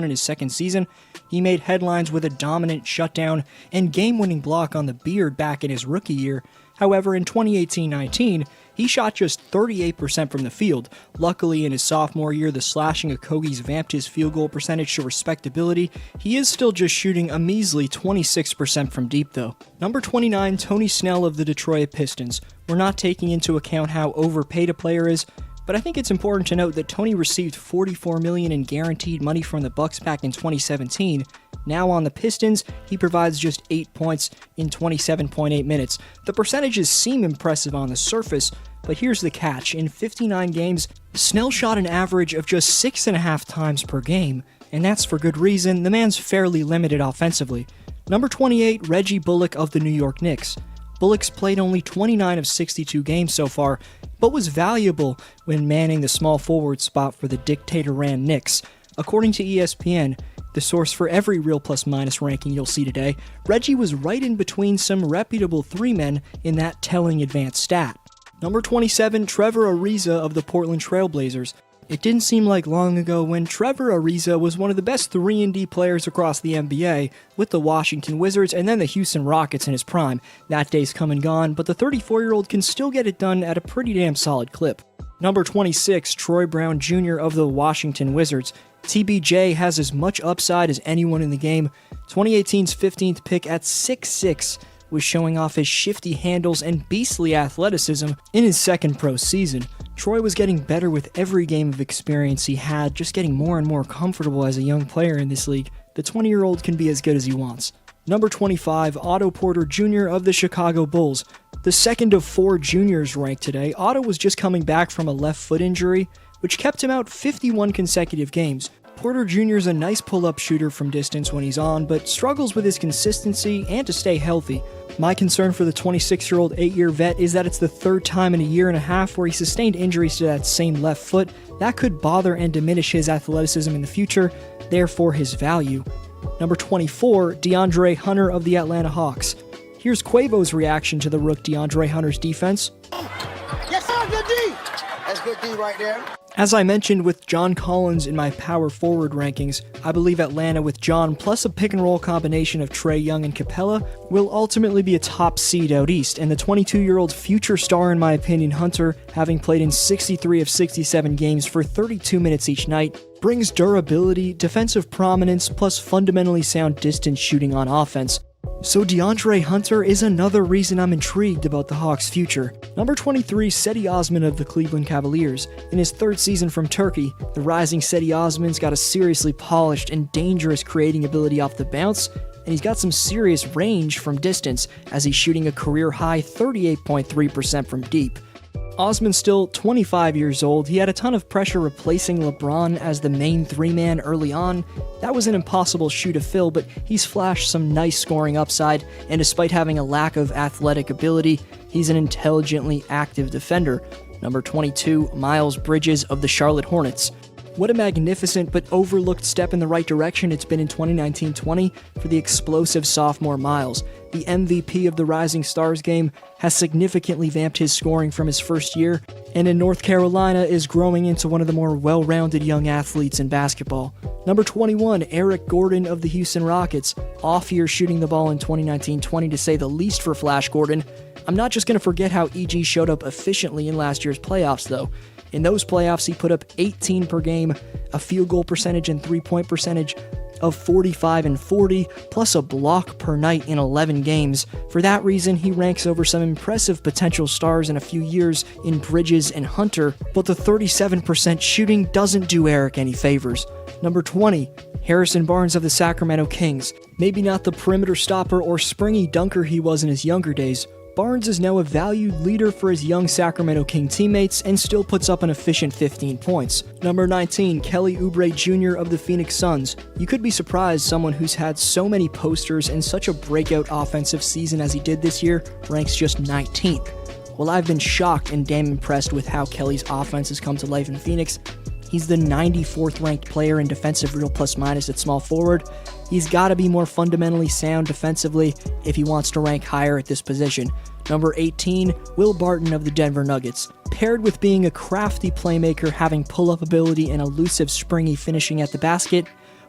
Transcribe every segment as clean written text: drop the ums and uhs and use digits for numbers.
in his second season. He made headlines with a dominant shutdown and game-winning block on the Beard back in his rookie year. However, in 2018-19, he shot just 38% from the field. Luckily, in his sophomore year, the slashing of Kogi's vamped his field goal percentage to respectability. He is still just shooting a measly 26% from deep, though. Number 29, Tony Snell of the Detroit Pistons. We're not taking into account how overpaid a player is, but I think it's important to note that Tony received $44 million in guaranteed money from the Bucks back in 2017. Now on the Pistons, he provides just 8 points in 27.8 minutes. The percentages seem impressive on the surface, but here's the catch. In 59 games, Snell shot an average of just 6.5 times per game, and that's for good reason. The man's fairly limited offensively. Number 28, Reggie Bullock of the New York Knicks. Bullock's played only 29 of 62 games so far, but was valuable when manning the small forward spot for the dictator-ran Knicks. According to ESPN, the source for every real plus-minus ranking you'll see today, Reggie was right in between some reputable three men in that telling advanced stat. Number 27, Trevor Ariza of the Portland Trail Blazers. It didn't seem like long ago when Trevor Ariza was one of the best 3-and-D players across the NBA, with the Washington Wizards and then the Houston Rockets in his prime. That day's come and gone, but the 34-year-old can still get it done at a pretty damn solid clip. Number 26, Troy Brown Jr. of the Washington Wizards. TBJ has as much upside as anyone in the game. 2018's 15th pick at 6'6", was showing off his shifty handles and beastly athleticism in his second pro season. Troy was getting better with every game of experience he had, just getting more and more comfortable as a young player in this league. The 20-year-old can be as good as he wants. Number 25, Otto Porter Jr. of the Chicago Bulls. The second of 4 juniors ranked today, Otto was just coming back from a left foot injury, which kept him out 51 consecutive games. Porter Jr. is a nice pull-up shooter from distance when he's on, but struggles with his consistency and to stay healthy. My concern for the 26-year-old 8-year vet is that it's the third time in a year and a half where he sustained injuries to that same left foot. That could bother and diminish his athleticism in the future, therefore his value. Number 24, DeAndre Hunter of the Atlanta Hawks. Here's Quavo's reaction to the rook DeAndre Hunter's defense. Yes, sir, good D. That's good D right there. As I mentioned with John Collins in my power forward rankings, I believe Atlanta with John plus a pick-and-roll combination of Trae Young and Capella will ultimately be a top seed out east, and the 22-year-old future star in my opinion, Hunter, having played in 63 of 67 games for 32 minutes each night, brings durability, defensive prominence, plus fundamentally sound distance shooting on offense. So DeAndre Hunter is another reason I'm intrigued about the Hawks' future. Number 23, Cedi Osman of the Cleveland Cavaliers. In his third season from Turkey, the rising Cedi Osman's got a seriously polished and dangerous creating ability off the bounce, and he's got some serious range from distance as he's shooting a career-high 38.3% from deep. Osman's still 25 years old. He had a ton of pressure replacing LeBron as the main three-man early on. That was an impossible shoe to fill, but he's flashed some nice scoring upside, and despite having a lack of athletic ability, he's an intelligently active defender. Number 22, Miles Bridges of the Charlotte Hornets. What a magnificent but overlooked step in the right direction it's been in 2019-20 for the explosive sophomore Miles. The MVP of the Rising Stars game has significantly vamped his scoring from his first year, and in North Carolina is growing into one of the more well-rounded young athletes in basketball. Number 21, Eric Gordon of the Houston Rockets. Off year shooting the ball in 2019-20 to say the least for Flash Gordon. I'm not just going to forget how EG showed up efficiently in last year's playoffs though. In those playoffs, he put up 18 per game, a field goal percentage and three-point percentage of 45 and 40, plus a block per night in 11 games. For that reason, he ranks over some impressive potential stars in a few years in Bridges and Hunter, but the 37% shooting doesn't do Eric any favors. Number 20, Harrison Barnes of the Sacramento Kings. Maybe not the perimeter stopper or springy dunker he was in his younger days, Barnes is now a valued leader for his young Sacramento King teammates and still puts up an efficient 15 points. Number 19, Kelly Oubre Jr. of the Phoenix Suns. You could be surprised someone who's had so many posters and such a breakout offensive season as he did this year ranks just 19th. Well, I've been shocked and damn impressed with how Kelly's offense has come to life in Phoenix. He's the 94th ranked player in defensive real plus minus at small forward. He's got to be more fundamentally sound defensively if he wants to rank higher at this position. Number 18, Will Barton of the Denver Nuggets. Paired with being a crafty playmaker, having pull-up ability and elusive springy finishing at the basket,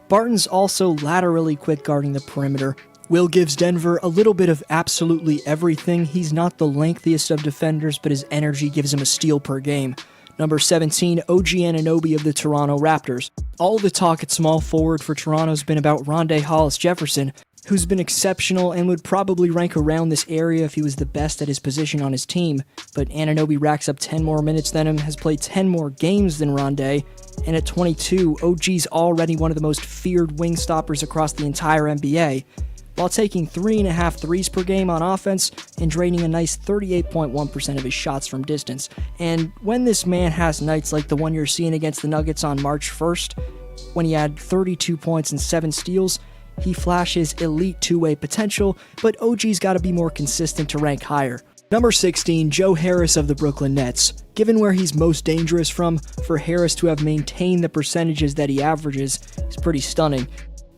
Barton's also laterally quick guarding the perimeter. Will gives Denver a little bit of absolutely everything. He's not the lengthiest of defenders, but his energy gives him a steal per game. Number 17, OG Anunoby of the Toronto Raptors. All the talk at small forward for Toronto has been about Rondé Hollis-Jefferson, who's been exceptional and would probably rank around this area if he was the best at his position on his team. But Anunoby racks up 10 more minutes than him, has played 10 more games than Rondé, and at 22, OG's already one of the most feared wing stoppers across the entire NBA, while taking 3.5 threes per game on offense and draining a nice 38.1% of his shots from distance. And when this man has nights like the one you're seeing against the Nuggets on March 1st, when he had 32 points and 7 steals, he flashes elite two-way potential, but OG's got to be more consistent to rank higher. Number 16, Joe Harris of the Brooklyn Nets. Given where he's most dangerous from, for Harris to have maintained the percentages that he averages is pretty stunning.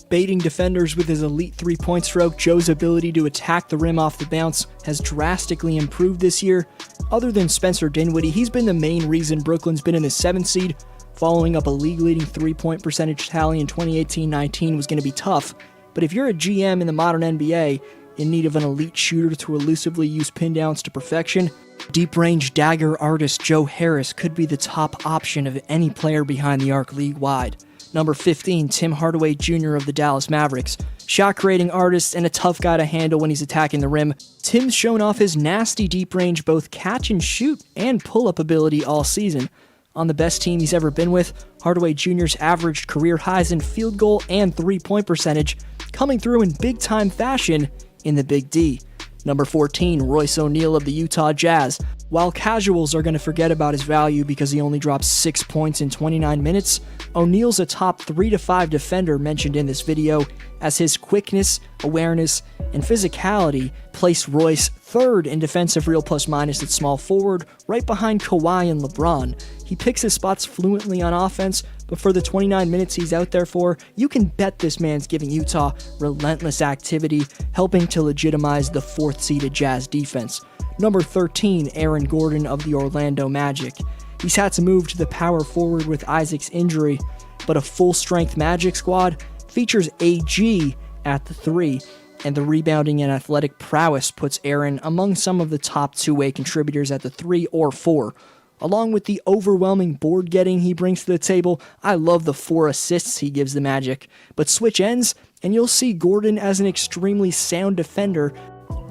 Baiting defenders with his elite three-point stroke, Joe's ability to attack the rim off the bounce has drastically improved this year. Other than Spencer Dinwiddie, he's been the main reason Brooklyn's been in the 7th seed. Following up a league-leading three-point percentage tally in 2018-19 was going to be tough, but if you're a GM in the modern NBA in need of an elite shooter to elusively use pin downs to perfection, deep-range dagger artist Joe Harris could be the top option of any player behind the arc league-wide. Number 15, Tim Hardaway Jr. of the Dallas Mavericks. Shot-creating artist and a tough guy to handle when he's attacking the rim, Tim's shown off his nasty deep-range both catch-and-shoot and pull-up ability all season. On the best team he's ever been with, Hardaway Jr.'s averaged career highs in field goal and three-point percentage, coming through in big-time fashion in the Big D. Number 14, Royce O'Neal of the Utah Jazz. While casuals are going to forget about his value because he only dropped 6 points in 29 minutes, O'Neal's a top 3 to 5 defender mentioned in this video, as his quickness, awareness, and physicality place Royce third in defensive real plus-minus at small forward, right behind Kawhi and LeBron. He picks his spots fluently on offense, but for the 29 minutes he's out there for, you can bet this man's giving Utah relentless activity, helping to legitimize the 4th-seeded Jazz defense. Number 13, Aaron Gordon of the Orlando Magic. He's had to move to the power forward with Isaac's injury, but a full-strength Magic squad features AG at the 3, and the rebounding and athletic prowess puts Aaron among some of the top two-way contributors at the 3 or 4. Along with the overwhelming board getting he brings to the table, I love the 4 assists he gives the Magic. But switch ends, and you'll see Gordon as an extremely sound defender,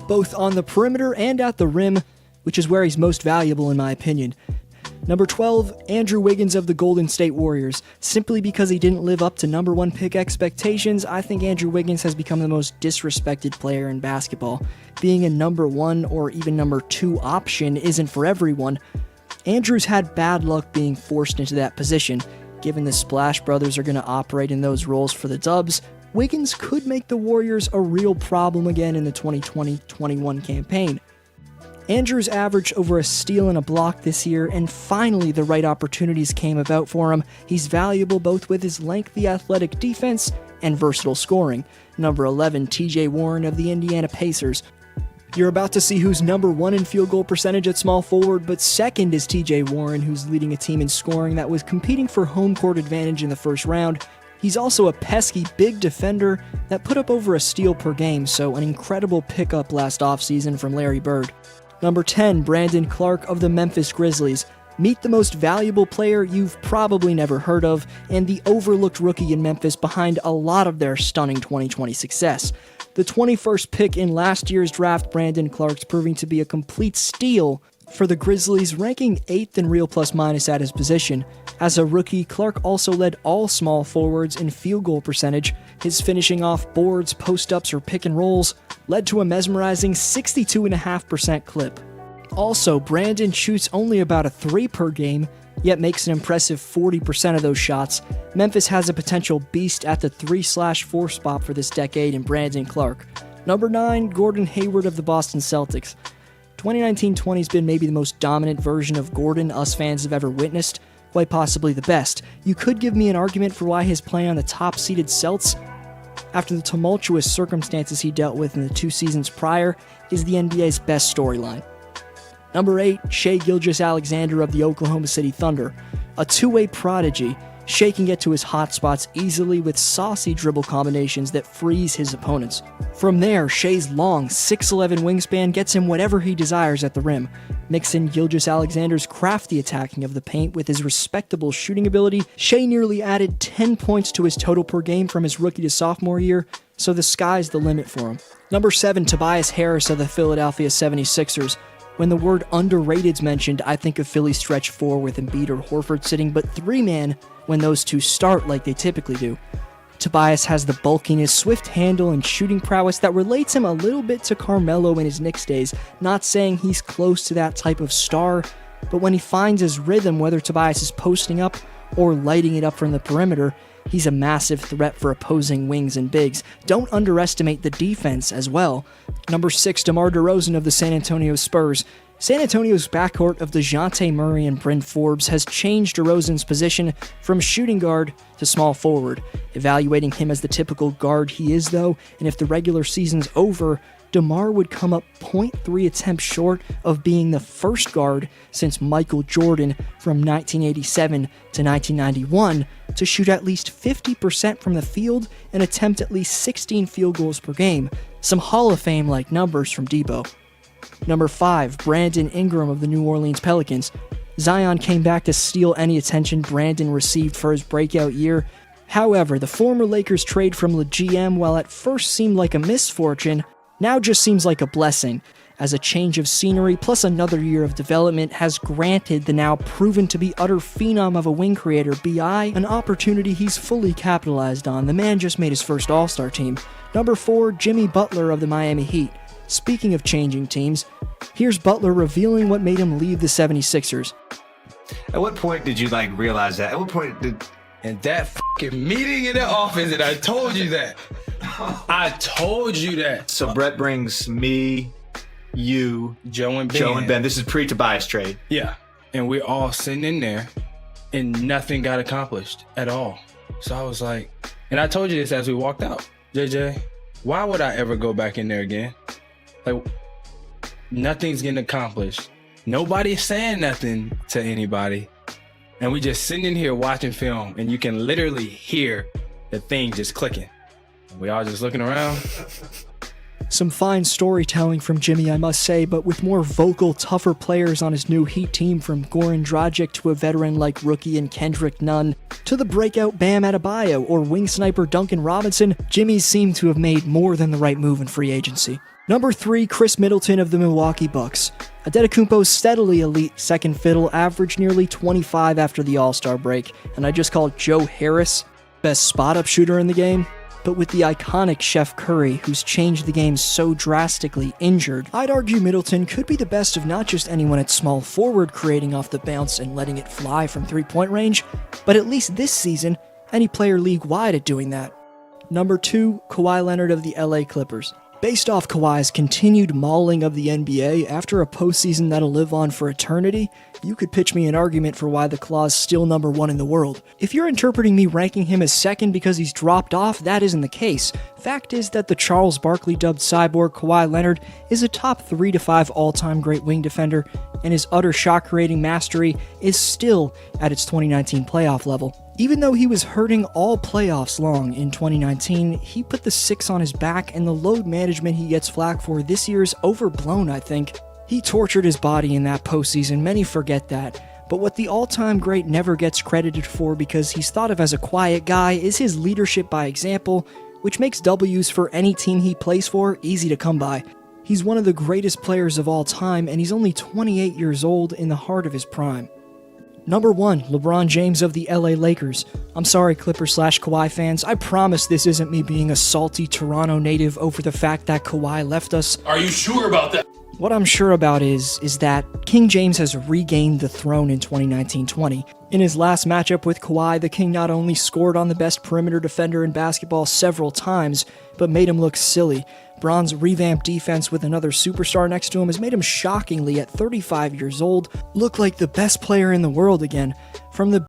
both on the perimeter and at the rim, which is where he's most valuable in my opinion. Number 12, Andrew Wiggins of the Golden State Warriors. Simply because he didn't live up to number 1 pick expectations, I think Andrew Wiggins has become the most disrespected player in basketball. Being a number 1 or even number 2 option isn't for everyone. Andrew's had bad luck being forced into that position. Given the Splash Brothers are going to operate in those roles for the Dubs, Wiggins could make the Warriors a real problem again in the 2020-21 campaign. Andrews averaged over a steal and a block this year, and finally the right opportunities came about for him. He's valuable both with his lengthy athletic defense and versatile scoring. Number 11, TJ Warren of the Indiana Pacers. You're about to see who's number 1 in field goal percentage at small forward, but second is TJ Warren, who's leading a team in scoring that was competing for home court advantage in the first round. He's also a pesky big defender that put up over a steal per game, so an incredible pickup last offseason from Larry Bird. Number 10, Brandon Clark of the Memphis Grizzlies. Meet the most valuable player you've probably never heard of, and the overlooked rookie in Memphis behind a lot of their stunning 2020 success. The 21st pick in last year's draft, Brandon Clark's proving to be a complete steal for the Grizzlies, ranking 8th in real plus-minus at his position. As a rookie, Clark also led all small forwards in field goal percentage. His finishing off boards, post-ups, or pick-and-rolls led to a mesmerizing 62.5% clip. Also, Brandon shoots only about a 3 per game, yet makes an impressive 40% of those shots. Memphis has a potential beast at the 3/4 spot for this decade in Brandon Clark. Number 9, Gordon Hayward of the Boston Celtics. 2019-20 has been maybe the most dominant version of Gordon us fans have ever witnessed, quite possibly the best. You could give me an argument for why his play on the top-seeded Celts, after the tumultuous circumstances he dealt with in the 2 seasons prior, is the NBA's best storyline. Number 8, Shai Gilgeous-Alexander of the Oklahoma City Thunder. A two-way prodigy, Shea can get to his hot spots easily with saucy dribble combinations that freeze his opponents. From there, Shea's long 6'11 wingspan gets him whatever he desires at the rim. Mix in Gilgeous Alexander's crafty attacking of the paint with his respectable shooting ability, Shea nearly added 10 points to his total per game from his rookie to sophomore year, so the sky's the limit for him. Number 7, Tobias Harris of the Philadelphia 76ers. When the word underrated's mentioned, I think of Philly stretch 4 with Embiid or Horford sitting, but 3-man when those two start like they typically do. Tobias has the bulkiness, swift handle, and shooting prowess that relates him a little bit to Carmelo in his Knicks days. Not saying he's close to that type of star, but when he finds his rhythm, whether Tobias is posting up or lighting it up from the perimeter, he's a massive threat for opposing wings and bigs. Don't underestimate the defense as well. Number 6, DeMar DeRozan of the San Antonio Spurs. San Antonio's backcourt of DeJounte Murray and Bryn Forbes has changed DeRozan's position from shooting guard to small forward, evaluating him as the typical guard he is though, and if the regular season's over, DeMar would come up 0.3 attempts short of being the first guard since Michael Jordan from 1987 to 1991 to shoot at least 50% from the field and attempt at least 16 field goals per game. Some Hall of Fame-like numbers from Debo. Number 5, Brandon Ingram of the New Orleans Pelicans. Zion came back to steal any attention Brandon received for his breakout year. However, the former Lakers trade from the GM, while at first seemed like a misfortune, now just seems like a blessing, as a change of scenery plus another year of development has granted the now proven to be utter phenom of a wing creator B.I. an opportunity he's fully capitalized on. The man just made his first All-Star team. Number 4, Jimmy Butler of the Miami Heat. Speaking of changing teams, here's Butler revealing what made him leave the 76ers. At what point did you realize that? At what point did... And that fucking meeting in the office, and I told you that. I told you that. So Brett brings me, you, Joe and Ben. This is pre-Tobias trade. Yeah. And we're all sitting in there, and nothing got accomplished at all. So I was like, and I told you this as we walked out. JJ, why would I ever go back in there again? Nothing's getting accomplished. Nobody's saying nothing to anybody. And we just sitting in here watching film, and you can literally hear the thing just clicking. We all just looking around. Some fine storytelling from Jimmy, I must say, but with more vocal, tougher players on his new Heat team, from Goran Dragic to a veteran like rookie and Kendrick Nunn, to the breakout Bam Adebayo or wing sniper Duncan Robinson, Jimmy seemed to have made more than the right move in free agency. Number 3, Chris Middleton of the Milwaukee Bucks. Adetokounmpo's steadily elite second fiddle averaged nearly 25 after the All-Star break, and I just called Joe Harris best spot-up shooter in the game. But with the iconic Chef Curry, who's changed the game so drastically, injured, I'd argue Middleton could be the best of not just anyone at small forward creating off the bounce and letting it fly from three-point range, but at least this season, any player league-wide at doing that. Number 2, Kawhi Leonard of the LA Clippers. Based off Kawhi's continued mauling of the NBA after a postseason that'll live on for eternity, you could pitch me an argument for why the Claw's still number 1 in the world. If you're interpreting me ranking him as second because he's dropped off, that isn't the case. Fact is that the Charles Barkley dubbed cyborg Kawhi Leonard is a top 3 to 5 all-time great wing defender, and his utter shot-creating mastery is still at its 2019 playoff level. Even though he was hurting all playoffs long in 2019, he put the 6 on his back, and the load management he gets flack for this year is overblown, I think. He tortured his body in that postseason, many forget that. But what the all-time great never gets credited for, because he's thought of as a quiet guy, is his leadership by example, which makes W's for any team he plays for easy to come by. He's one of the greatest players of all time, and he's only 28 years old in the heart of his prime. Number 1, LeBron James of the LA Lakers. I'm sorry, Clippers/Kawhi fans, I promise this isn't me being a salty Toronto native over the fact that Kawhi left us. Are you sure about that? What I'm sure about is that King James has regained the throne in 2019-20. In his last matchup with Kawhi, the King not only scored on the best perimeter defender in basketball several times, but made him look silly. Bron's revamped defense with another superstar next to him has made him shockingly, at 35 years old, look like the best player in the world again. From the